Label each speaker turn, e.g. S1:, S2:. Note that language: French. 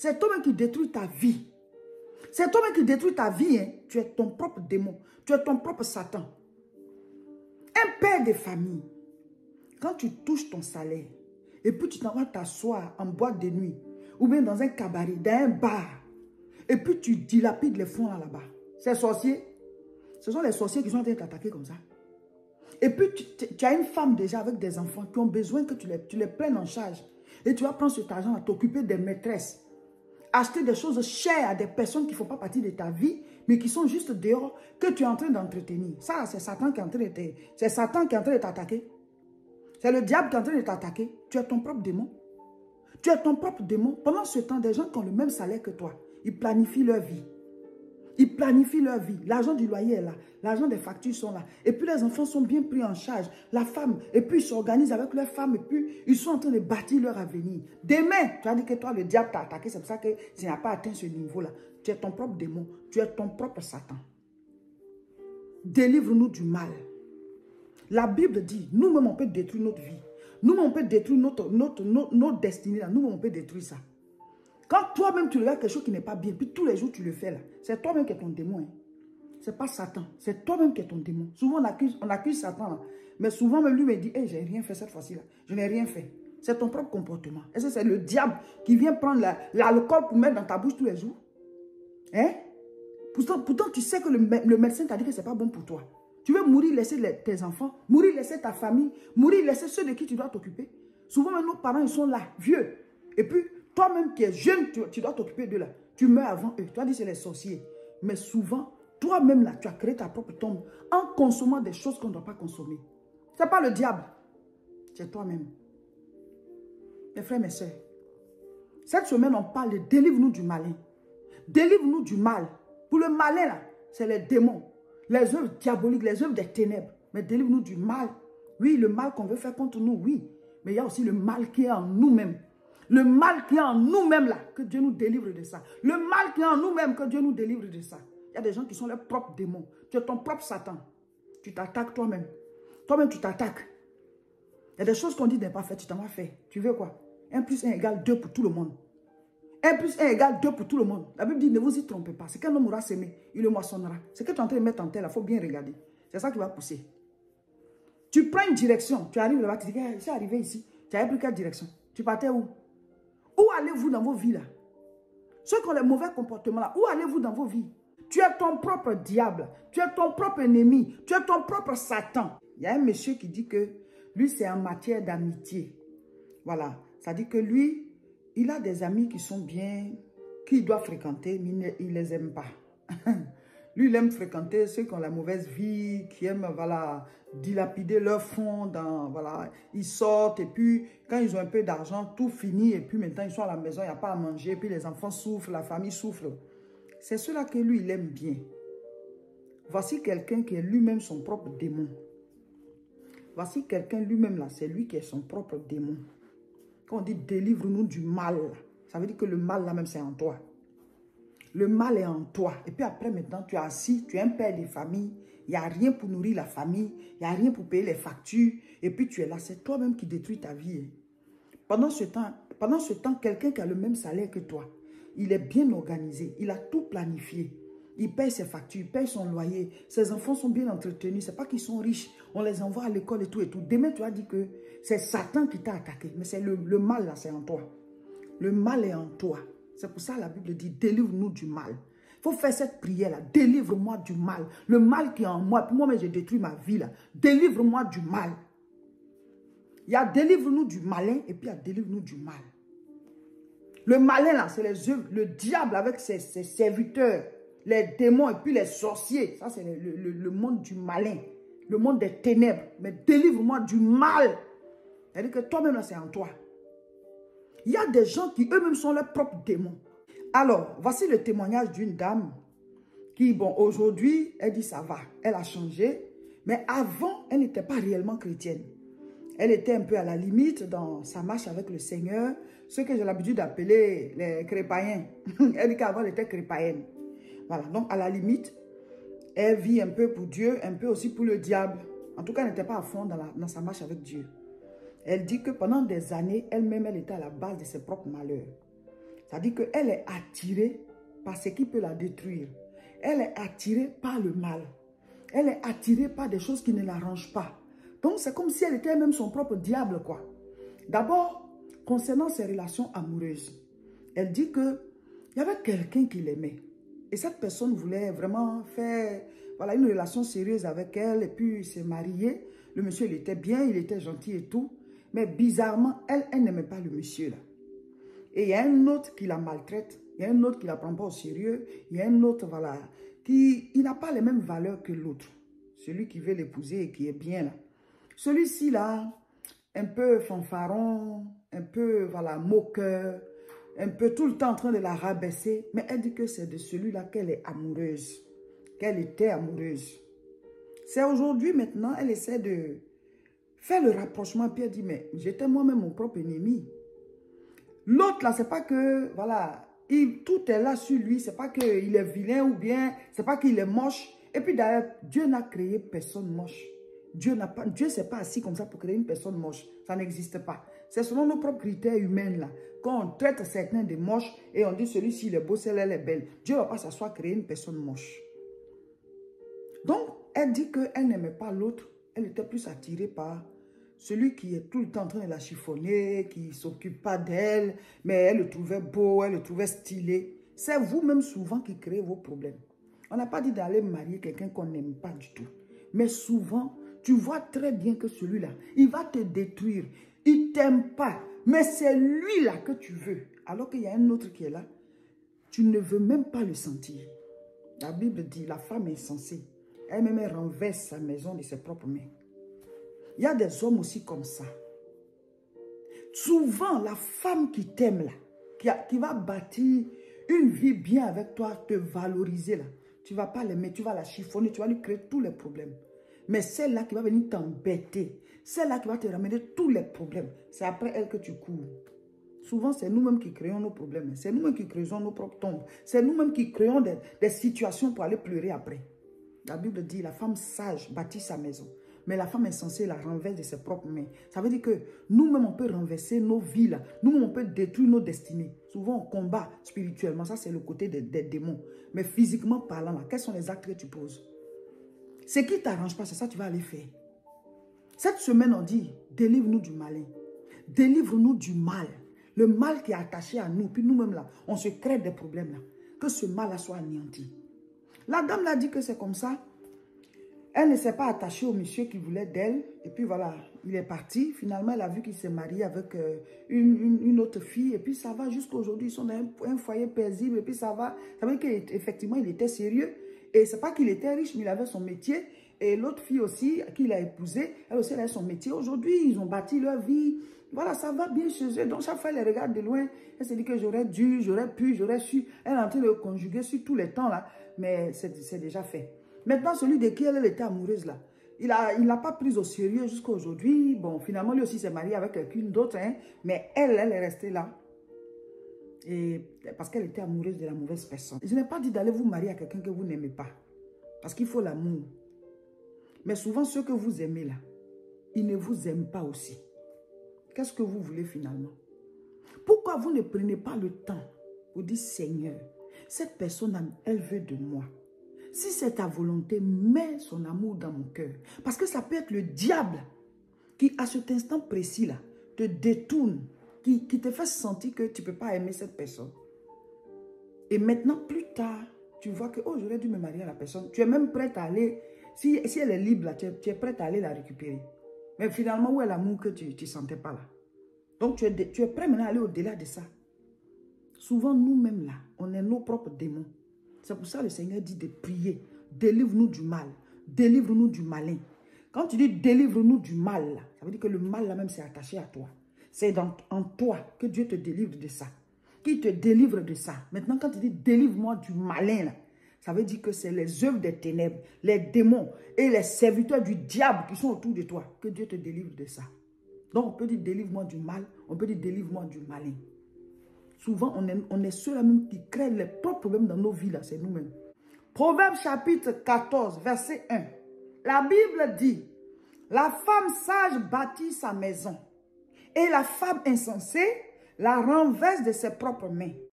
S1: C'est toi-même qui détruis ta vie. C'est toi-même qui détruis ta vie. Hein. Tu es ton propre démon. Tu es ton propre Satan. Un père de famille, quand tu touches ton salaire, et puis tu t'en vas t'asseoir en boîte de nuit, ou bien dans un cabaret, dans un bar, et puis tu dilapides les fonds là-bas. Ces sorciers, ce sont les sorciers qui sont en train de t'attaquer comme ça. Et puis tu as une femme déjà avec des enfants qui ont besoin que tu les prennes en charge. Et tu vas prendre cet argent à t'occuper des maîtresses. Acheter des choses chères à des personnes qui ne font pas partie de ta vie, mais qui sont juste dehors, que tu es en train d'entretenir. Ça, c'est Satan qui est en train de t'attaquer. C'est le diable qui est en train de t'attaquer. Tu es ton propre démon. Tu es ton propre démon. Pendant ce temps, des gens qui ont le même salaire que toi, ils planifient leur vie. Ils planifient leur vie. L'argent du loyer est là. L'argent des factures sont là. Et puis les enfants sont bien pris en charge. La femme, et puis ils s'organisent avec leur femme. Et puis ils sont en train de bâtir leur avenir. Demain, tu as dit que toi, le diable t'a attaqué. C'est pour ça que tu n'as pas atteint ce niveau-là. Tu es ton propre démon. Tu es ton propre Satan. Délivre-nous du mal. La Bible dit, nous-mêmes, on peut détruire notre vie. Nous-mêmes, on peut détruire notre destinée. Nous-mêmes, on peut détruire ça. Quand toi-même, tu regardes quelque chose qui n'est pas bien, puis tous les jours, tu le fais là, c'est toi-même qui es ton démon. Hein. Ce n'est pas Satan. C'est toi-même qui es ton démon. Souvent, on accuse Satan. Là. Mais souvent, même lui me dit, hey, j'ai rien fait cette fois-ci. Là. Je n'ai rien fait. C'est ton propre comportement. Est-ce que c'est le diable qui vient prendre l'alcool pour mettre dans ta bouche tous les jours? Hein? Pourtant, tu sais que le médecin t'a dit que ce n'est pas bon pour toi. Tu veux mourir, laisser tes enfants, mourir, laisser ta famille, mourir, laisser ceux de qui tu dois t'occuper. Souvent, même nos parents, ils sont là, vieux. Et puis, toi-même qui es jeune, tu dois t'occuper d'eux là. Tu meurs avant eux. Tu as dit c'est les sorciers. Mais souvent, toi-même là, tu as créé ta propre tombe en consommant des choses qu'on ne doit pas consommer. Ce n'est pas le diable. C'est toi-même. Mes frères, mes soeurs, cette semaine, on parle de délivre-nous du malin. Délivre-nous du mal. Pour le malin là, c'est les démons. Les œuvres diaboliques, les œuvres des ténèbres. Mais délivre-nous du mal. Oui, le mal qu'on veut faire contre nous, oui. Mais il y a aussi le mal qui est en nous-mêmes. Le mal qui est en nous-mêmes là, que Dieu nous délivre de ça. Le mal qui est en nous-mêmes, que Dieu nous délivre de ça. Il y a des gens qui sont leurs propres démons. Tu es ton propre Satan. Tu t'attaques toi-même. Toi-même, tu t'attaques. Il y a des choses qu'on dit n'est pas fait, tu t'en vas faire. Tu veux quoi? 1 plus 1 égale 2 pour tout le monde. 1 plus 1 égale 2 pour tout le monde. La Bible dit, ne vous y trompez pas. C'est qu'un homme aura semé, il le moissonnera. C'est que tu es en train de mettre en terre, il faut bien regarder. C'est ça qui va pousser. Tu prends une direction, tu arrives là-bas, tu dis, hey, je suis arrivé ici. Tu n'avais plus quelle direction? Tu partais où? Où allez-vous dans vos vies là? Ceux qui ont les mauvais comportements là, où allez-vous dans vos vies? Tu es ton propre diable. Tu es ton propre ennemi. Tu es ton propre Satan. Il y a un monsieur qui dit que lui, c'est en matière d'amitié. Voilà. Ça dit que lui, il a des amis qui sont bien, qu'il doit fréquenter, mais il ne les aime pas. Lui, il aime fréquenter ceux qui ont la mauvaise vie, qui aiment, voilà, dilapider leurs fonds, voilà, ils sortent et puis, quand ils ont un peu d'argent, tout finit et puis maintenant, ils sont à la maison, il n'y a pas à manger, et puis les enfants souffrent, la famille souffre. C'est cela que lui, il aime bien. Voici quelqu'un qui est lui-même son propre démon. Voici quelqu'un lui-même là, c'est lui qui est son propre démon. Quand on dit délivre-nous du mal, ça veut dire que le mal là même, c'est en toi. Le mal est en toi. Et puis après, maintenant, tu es assis, tu es un père de famille. Il n'y a rien pour nourrir la famille. Il n'y a rien pour payer les factures. Et puis tu es là. C'est toi-même qui détruis ta vie. Pendant ce temps, quelqu'un qui a le même salaire que toi, il est bien organisé. Il a tout planifié. Il paye ses factures, il paye son loyer. Ses enfants sont bien entretenus. Ce n'est pas qu'ils sont riches. On les envoie à l'école et tout et tout. Demain, tu as dit que c'est Satan qui t'a attaqué. Mais c'est le mal là, c'est en toi. Le mal est en toi. C'est pour ça que la Bible dit, délivre-nous du mal. Il faut faire cette prière-là. Délivre-moi du mal. Le mal qui est en moi. Pour moi, j'ai détruit ma vie là. Délivre-moi du mal. Il y a délivre-nous du malin et puis il y a délivre-nous du mal. Le malin là, c'est les œuvres, le diable avec ses serviteurs, les démons et puis les sorciers. Ça, c'est le monde du malin. Le monde des ténèbres. Mais délivre-moi du mal. C'est-à-dire que toi-même là, c'est en toi. Il y a des gens qui eux-mêmes sont leurs propres démons. Alors, voici le témoignage d'une dame qui, bon, aujourd'hui, elle dit ça va. Elle a changé. Mais avant, elle n'était pas réellement chrétienne. Elle était un peu à la limite dans sa marche avec le Seigneur. Ce que j'ai l'habitude d'appeler les crépaïens. Elle dit qu'avant, elle était crépaïenne. Voilà, donc à la limite, elle vit un peu pour Dieu, un peu aussi pour le diable. En tout cas, elle n'était pas à fond dans sa marche avec Dieu. Elle dit que pendant des années, elle-même, elle était à la base de ses propres malheurs. C'est-à-dire qu'elle est attirée par ce qui peut la détruire. Elle est attirée par le mal. Elle est attirée par des choses qui ne l'arrangent pas. Donc, c'est comme si elle était même son propre diable, quoi. D'abord, concernant ses relations amoureuses, elle dit qu'il y avait quelqu'un qui l'aimait. Et cette personne voulait vraiment faire voilà, une relation sérieuse avec elle et puis se marier. Le monsieur, il était bien, il était gentil et tout. Mais bizarrement, elle n'aimait pas le monsieur, là. Et il y a un autre qui la maltraite. Il y a un autre qui ne la prend pas au sérieux. Il y a un autre, voilà, qui n'a pas les mêmes valeurs que l'autre. Celui qui veut l'épouser et qui est bien, là. Celui-ci, là, un peu fanfaron, un peu, voilà, moqueur, un peu tout le temps en train de la rabaisser. Mais elle dit que c'est de celui-là qu'elle est amoureuse. Qu'elle était amoureuse. C'est aujourd'hui, maintenant, elle essaie de faire le rapprochement. Puis elle dit, mais j'étais moi-même mon propre ennemi. L'autre, là, c'est pas que, voilà, tout est là sur lui. C'est pas qu'il est vilain ou bien, c'est pas qu'il est moche. Et puis d'ailleurs, Dieu n'a créé personne moche. Dieu ne s'est pas assis comme ça pour créer une personne moche. Ça n'existe pas. C'est selon nos propres critères humains, là. Quand on traite certains de moches et on dit celui-ci il est beau, celle-là elle est belle. Dieu ne va pas s'asseoir créer une personne moche. Donc, elle dit qu'elle n'aimait pas l'autre. Elle était plus attirée par celui qui est tout le temps en train de la chiffonner, qui ne s'occupe pas d'elle, mais elle le trouvait beau, elle le trouvait stylé. C'est vous-même souvent qui créez vos problèmes. On n'a pas dit d'aller marier quelqu'un qu'on n'aime pas du tout. Mais souvent, tu vois très bien que celui-là, il va te détruire. Il ne t'aime pas, mais c'est lui-là que tu veux. Alors qu'il y a un autre qui est là, tu ne veux même pas le sentir. La Bible dit, la femme est insensée. Elle-même renverse sa maison de ses propres mains. Il y a des hommes aussi comme ça. Souvent, la femme qui t'aime là, qui va bâtir une vie bien avec toi, te valoriser là, tu ne vas pas l'aimer, tu vas la chiffonner, tu vas lui créer tous les problèmes. Mais celle-là qui va venir t'embêter, celle-là qui va te ramener tous les problèmes, c'est après elle que tu cours. Souvent, c'est nous-mêmes qui créons nos problèmes. C'est nous-mêmes qui créons nos propres tombes. C'est nous-mêmes qui créons des situations pour aller pleurer après. La Bible dit, la femme sage bâtit sa maison. Mais la femme insensée la renverse de ses propres mains. Ça veut dire que nous-mêmes, on peut renverser nos vies là. Nous-mêmes, on peut détruire nos destinées. Souvent, on combat spirituellement. Ça, c'est le côté des démons. Mais physiquement parlant, là, quels sont les actes que tu poses? Ce qui ne t'arrange pas, c'est ça que tu vas aller faire. Cette semaine, on dit, délivre-nous du malin. Délivre-nous du mal. Le mal qui est attaché à nous. Puis nous-mêmes, là, on se crée des problèmes là. Que ce mal-là soit anéanti. La dame l'a dit que c'est comme ça. Elle ne s'est pas attachée au monsieur qui voulait d'elle. Et puis voilà, il est parti. Finalement, elle a vu qu'il s'est marié avec une autre fille. Et puis ça va jusqu'à aujourd'hui. Ils sont dans un foyer paisible. Et puis ça va. Ça veut dire qu'effectivement, il était sérieux. Et c'est pas qu'il était riche, mais il avait son métier. Et l'autre fille aussi, qu'il a épousée, elle aussi, elle avait son métier. Aujourd'hui, ils ont bâti leur vie. Voilà, ça va bien chez eux. Donc, chaque fois, elle les regarde de loin. Elle se dit que j'aurais dû, j'aurais pu, j'aurais su. Elle est en train de conjuguer sur tous les temps, là. Mais c'est déjà fait. Maintenant, celui de qui elle était amoureuse, là, il l'a pas prise au sérieux jusqu'à aujourd'hui. Bon, finalement, lui aussi s'est marié avec quelqu'un d'autre, hein. Mais elle est restée là. Et parce qu'elle était amoureuse de la mauvaise personne. Je n'ai pas dit d'aller vous marier à quelqu'un que vous n'aimez pas. Parce qu'il faut l'amour. Mais souvent, ceux que vous aimez là, ils ne vous aiment pas aussi. Qu'est-ce que vous voulez finalement? Pourquoi vous ne prenez pas le temps pour dire, Seigneur, cette personne, elle veut de moi. Si c'est ta volonté, mets son amour dans mon cœur. Parce que ça peut être le diable qui, à cet instant précis là, te détourne, qui te fait sentir que tu ne peux pas aimer cette personne. Et maintenant, plus tard, tu vois que, oh, j'aurais dû me marier à la personne. Tu es même prête à aller, si elle est libre, là, tu es prête à aller la récupérer. Mais finalement, où est l'amour que tu ne sentais pas là? Donc, tu es prêt maintenant à aller au-delà de ça. Souvent, nous-mêmes là, on est nos propres démons. C'est pour ça que le Seigneur dit de prier. Délivre-nous du mal. Délivre-nous du malin. Quand tu dis délivre-nous du mal, là, ça veut dire que le mal là même c'est attaché à toi. C'est en toi que Dieu te délivre de ça. Qui te délivre de ça. Maintenant, quand tu dis délivre-moi du malin, là, ça veut dire que c'est les œuvres des ténèbres, les démons et les serviteurs du diable qui sont autour de toi. Que Dieu te délivre de ça. Donc, on peut dire délivre-moi du mal, on peut dire délivre-moi du malin. Souvent, on est ceux-là même qui créent les propres problèmes dans nos vies, là, c'est nous-mêmes. Proverbe chapitre 14, verset 1. La Bible dit, la femme sage bâtit sa maison et la femme insensée la renverse de ses propres mains.